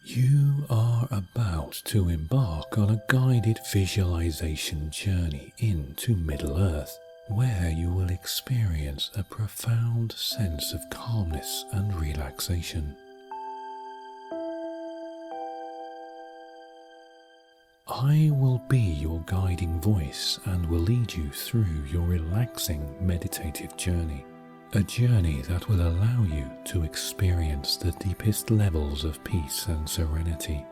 You are about to embark on a guided visualization journey into Middle-earth, where you will experience a profound sense of calmness and relaxation. I will be your guiding voice and will lead you through your relaxing meditative journey. A journey that will allow you to experience the deepest levels of peace and serenity.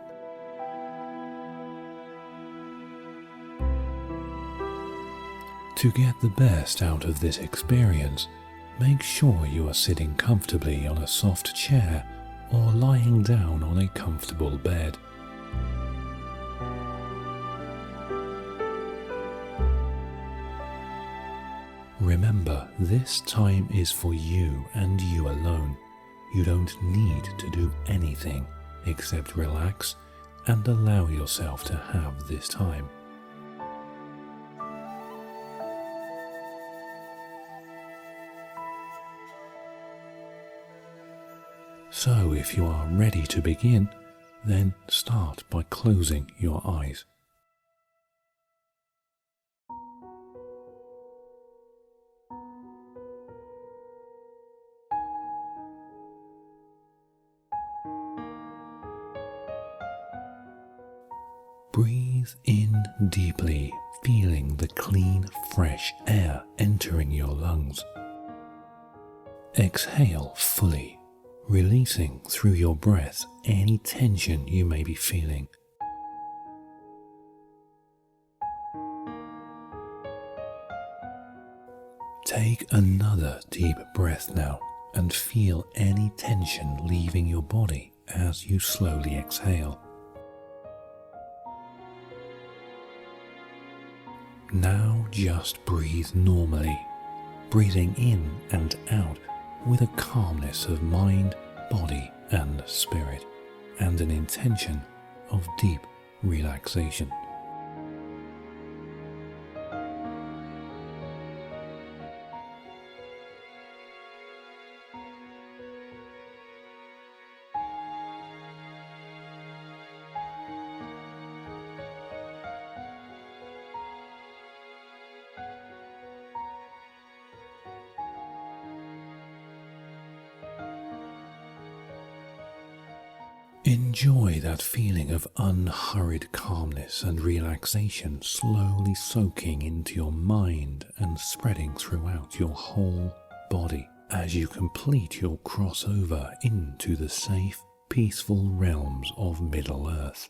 To get the best out of this experience, make sure you are sitting comfortably on a soft chair or lying down on a comfortable bed. Remember, this time is for you and you alone. You don't need to do anything except relax and allow yourself to have this time. So if you are ready to begin, then start by closing your eyes. Breathe in deeply, feeling the clean, fresh air entering your lungs. Exhale fully, releasing through your breath any tension you may be feeling. Take another deep breath now and feel any tension leaving your body as you slowly exhale. Now just breathe normally, breathing in and out with a calmness of mind, body and spirit, and an intention of deep relaxation. Enjoy that feeling of unhurried calmness and relaxation slowly soaking into your mind and spreading throughout your whole body as you complete your crossover into the safe, peaceful realms of Middle-earth.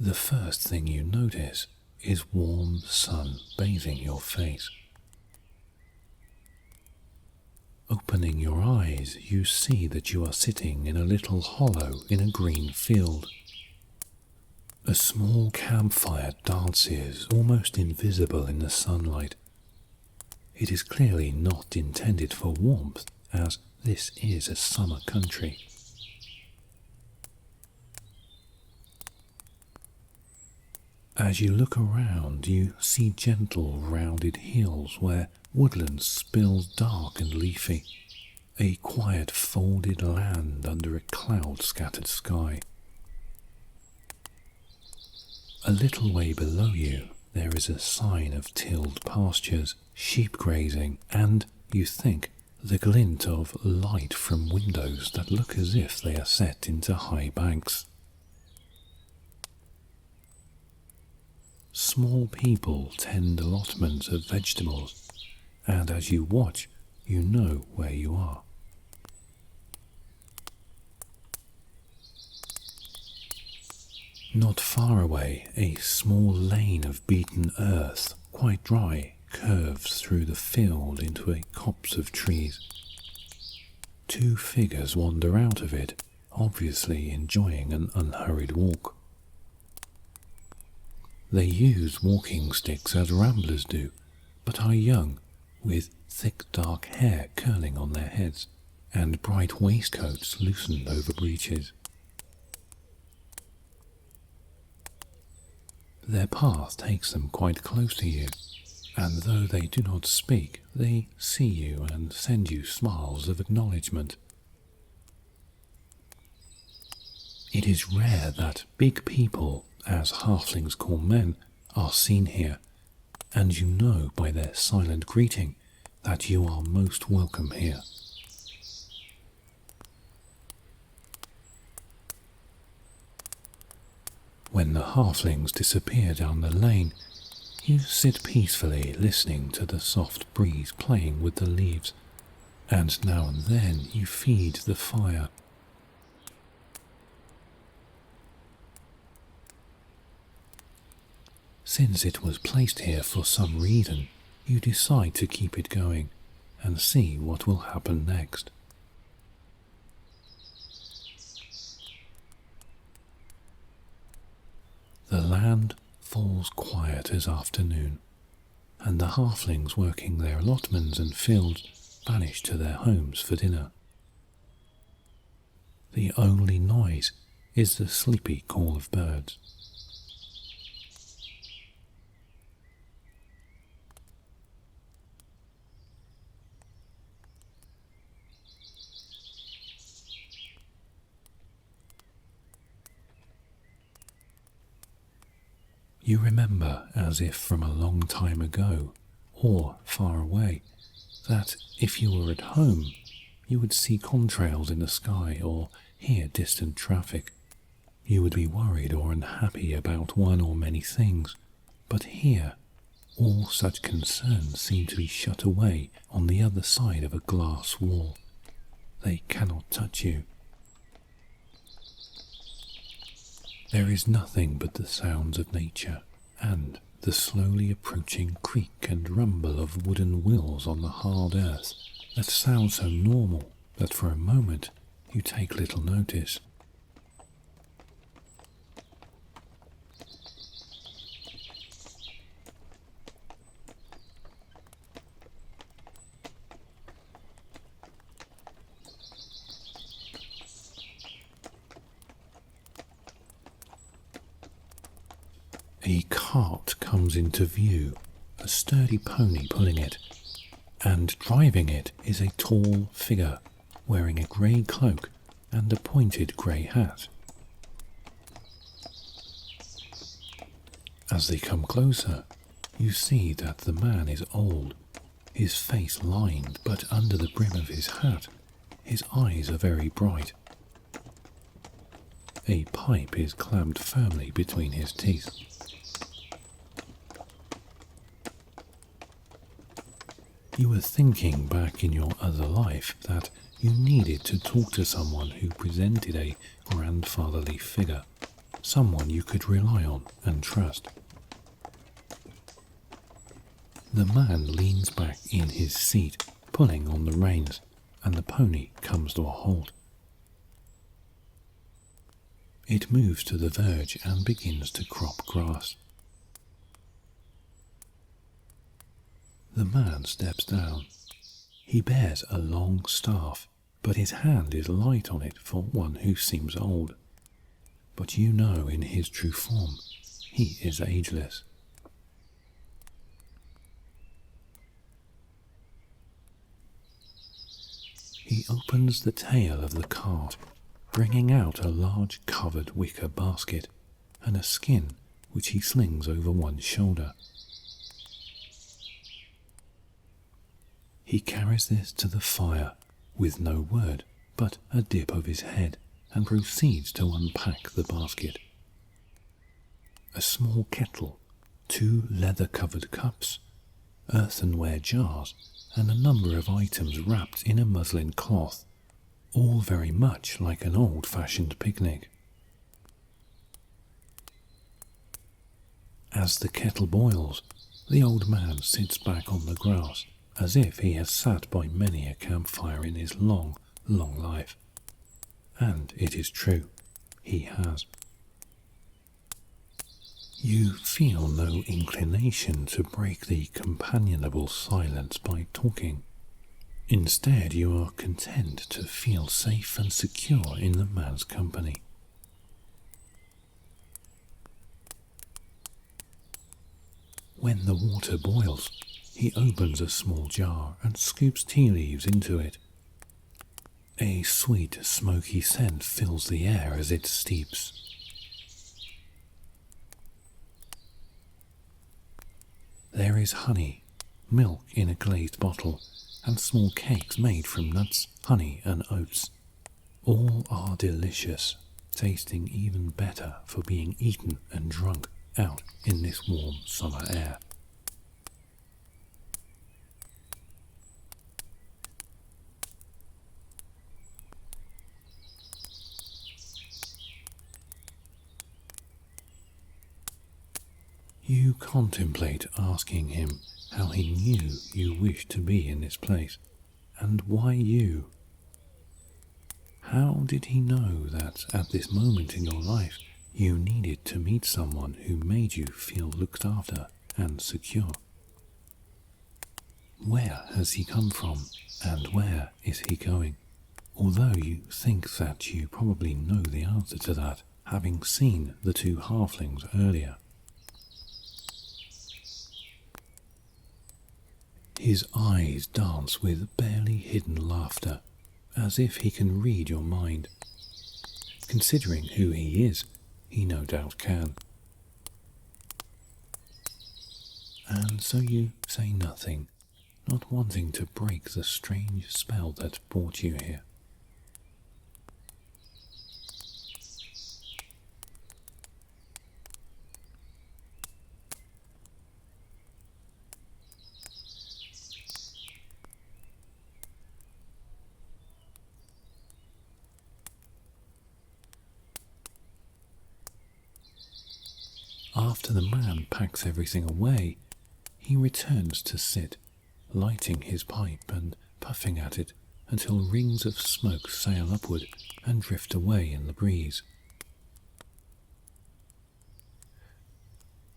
The first thing you notice is warm sun bathing your face. Opening your eyes, you see that you are sitting in a little hollow in a green field. A small campfire dances, almost invisible in the sunlight. It is clearly not intended for warmth, as this is a summer country. As you look around, you see gentle, rounded hills where woodland spills dark and leafy, a quiet folded land under a cloud-scattered sky. A little way below you, there is a sign of tilled pastures, sheep grazing, and, you think, the glint of light from windows that look as if they are set into high banks. Small people tend allotments of vegetables, and as you watch, you know where you are. Not far away, a small lane of beaten earth, quite dry, curves through the field into a copse of trees. two figures wander out of it, obviously enjoying an unhurried walk. They use walking sticks as ramblers do, but are young, with thick dark hair curling on their heads, and bright waistcoats loosened over breeches. Their path takes them quite close to you, and though they do not speak, they see you and send you smiles of acknowledgement. It is rare that big people, as halflings call men, are seen here, and you know by their silent greeting that you are most welcome here. When the halflings disappear down the lane, you sit peacefully listening to the soft breeze playing with the leaves, and now and then you feed the fire. Since it was placed here for some reason, you decide to keep it going and see what will happen next. The land falls quiet as afternoon, and the halflings working their allotments and fields vanish to their homes for dinner. The only noise is the sleepy call of birds. You remember, as if from a long time ago, or far away, that if you were at home, you would see contrails in the sky or hear distant traffic. You would be worried or unhappy about one or many things, but here, all such concerns seem to be shut away on the other side of a glass wall. They cannot touch you. There is nothing but the sounds of nature and the slowly approaching creak and rumble of wooden wheels on the hard earth that sound so normal that for a moment you take little notice. A cart comes into view, a sturdy pony pulling it, and driving it is a tall figure wearing a grey cloak and a pointed grey hat. As they come closer, you see that the man is old, his face lined, but under the brim of his hat, his eyes are very bright. A pipe is clamped firmly between his teeth. You were thinking back in your other life that you needed to talk to someone who presented a grandfatherly figure, someone you could rely on and trust. The man leans back in his seat, pulling on the reins, and the pony comes to a halt. It moves to the verge and begins to crop grass. The man steps down. He bears a long staff, but his hand is light on it for one who seems old. But you know in his true form, he is ageless. He opens the tail of the cart, bringing out a large covered wicker basket and a skin which he slings over one shoulder. He carries this to the fire with no word but a dip of his head and proceeds to unpack the basket. A small kettle, 2 leather-covered cups, earthenware jars, and a number of items wrapped in a muslin cloth, all very much like an old-fashioned picnic. As the kettle boils, the old man sits back on the grass, as if he has sat by many a campfire in his long, long life. And it is true, he has. You feel no inclination to break the companionable silence by talking. Instead, you are content to feel safe and secure in the man's company. When the water boils, he opens a small jar and scoops tea leaves into it. A sweet, smoky scent fills the air as it steeps. There is honey, milk in a glazed bottle, and small cakes made from nuts, honey, and oats. All are delicious, tasting even better for being eaten and drunk out in this warm summer air. You contemplate asking him how he knew you wished to be in this place, and why you. How did he know that at this moment in your life you needed to meet someone who made you feel looked after and secure? Where has he come from, and where is he going? Although you think that you probably know the answer to that, having seen the two halflings earlier. His eyes dance with barely hidden laughter, as if he can read your mind. Considering who he is, he no doubt can. And so you say nothing, not wanting to break the strange spell that brought you here. After the man packs everything away, he returns to sit, lighting his pipe and puffing at it until rings of smoke sail upward and drift away in the breeze.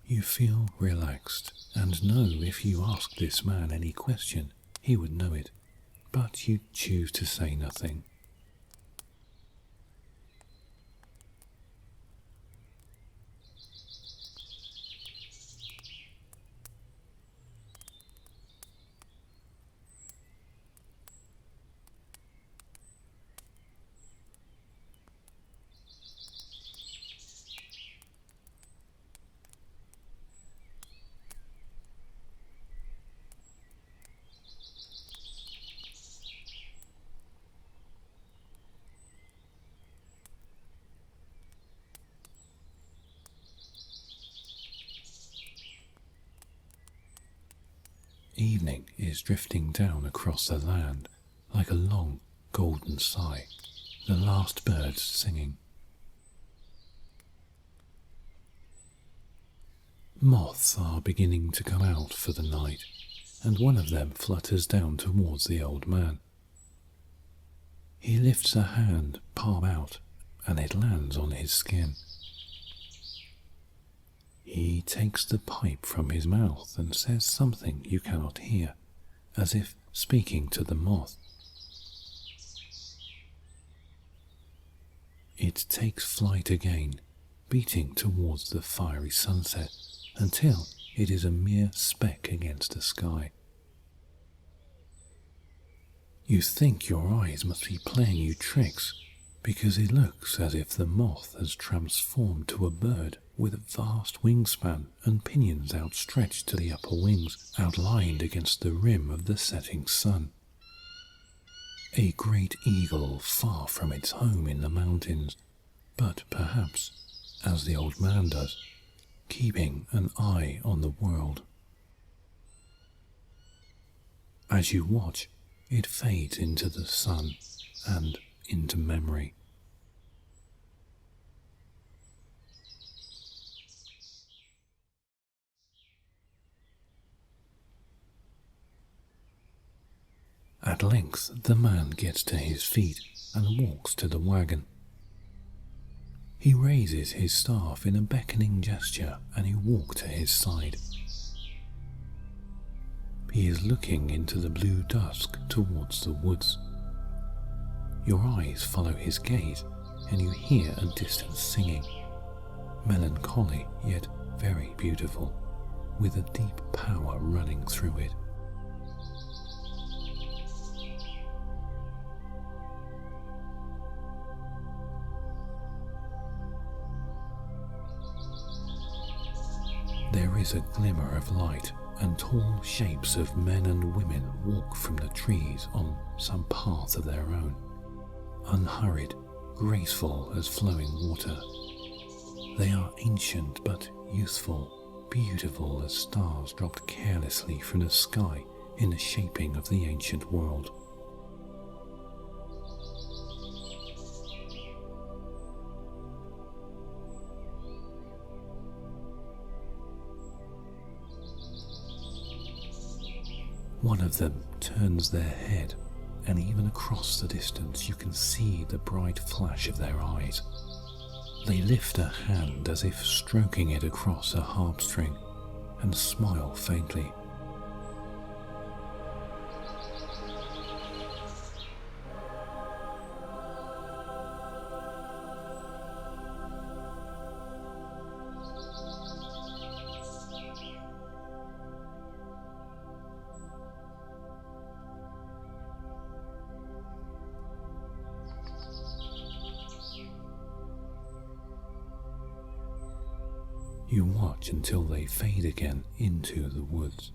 You feel relaxed and know if you asked this man any question, he would know it, but you choose to say nothing. Evening is drifting down across the land like a long golden sigh, the last birds singing. Moths are beginning to come out for the night, and one of them flutters down towards the old man. He lifts a hand, palm out, and it lands on his skin. He takes the pipe from his mouth and says something you cannot hear, as if speaking to the moth. It takes flight again, beating towards the fiery sunset, until it is a mere speck against the sky. You think your eyes must be playing you tricks, because it looks as if the moth has transformed to a bird with a vast wingspan and pinions outstretched to the upper wings, outlined against the rim of the setting sun. A great eagle far from its home in the mountains, but perhaps, as the old man does, keeping an eye on the world. As you watch, it fades into the sun and into memory. At length the man gets to his feet and walks to the wagon. He raises his staff in a beckoning gesture and you walk to his side. He is looking into the blue dusk towards the woods. Your eyes follow his gaze and you hear a distant singing, melancholy yet very beautiful, with a deep power running through it. There is a glimmer of light, and tall shapes of men and women walk from the trees on some path of their own, unhurried, graceful as flowing water. They are ancient but youthful, beautiful as stars dropped carelessly from the sky in the shaping of the ancient world. One of them turns their head, and even across the distance you can see the bright flash of their eyes. They lift a hand as if stroking it across a harp string, and smile faintly. You watch until they fade again into the woods.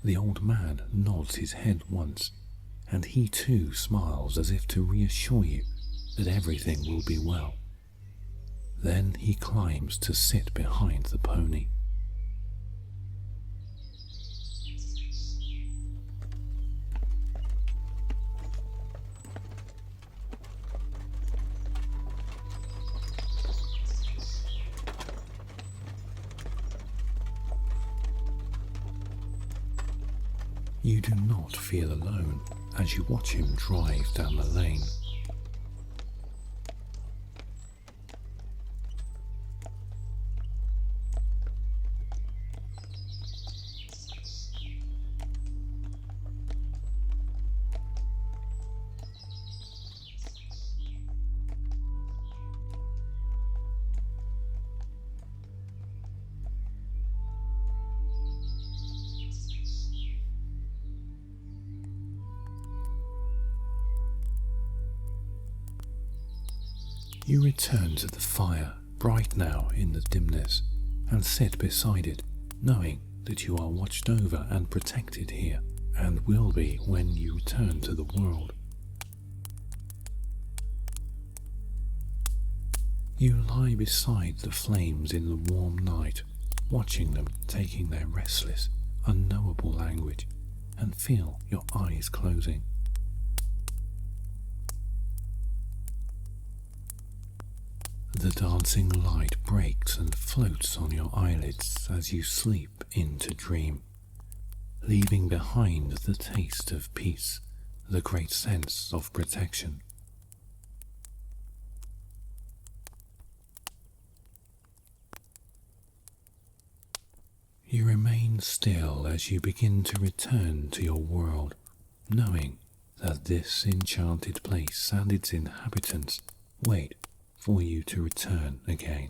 The old man nods his head once, and he too smiles as if to reassure you that everything will be well. Then he climbs to sit behind the pony. You do not feel alone as you watch him drive down the lane. You return to the fire, bright now in the dimness, and sit beside it, knowing that you are watched over and protected here, and will be when you return to the world. You lie beside the flames in the warm night, watching them taking their restless, unknowable language, and feel your eyes closing. The dancing light breaks and floats on your eyelids as you sleep into dream, leaving behind the taste of peace, the great sense of protection. You remain still as you begin to return to your world, knowing that this enchanted place and its inhabitants wait for you to return again.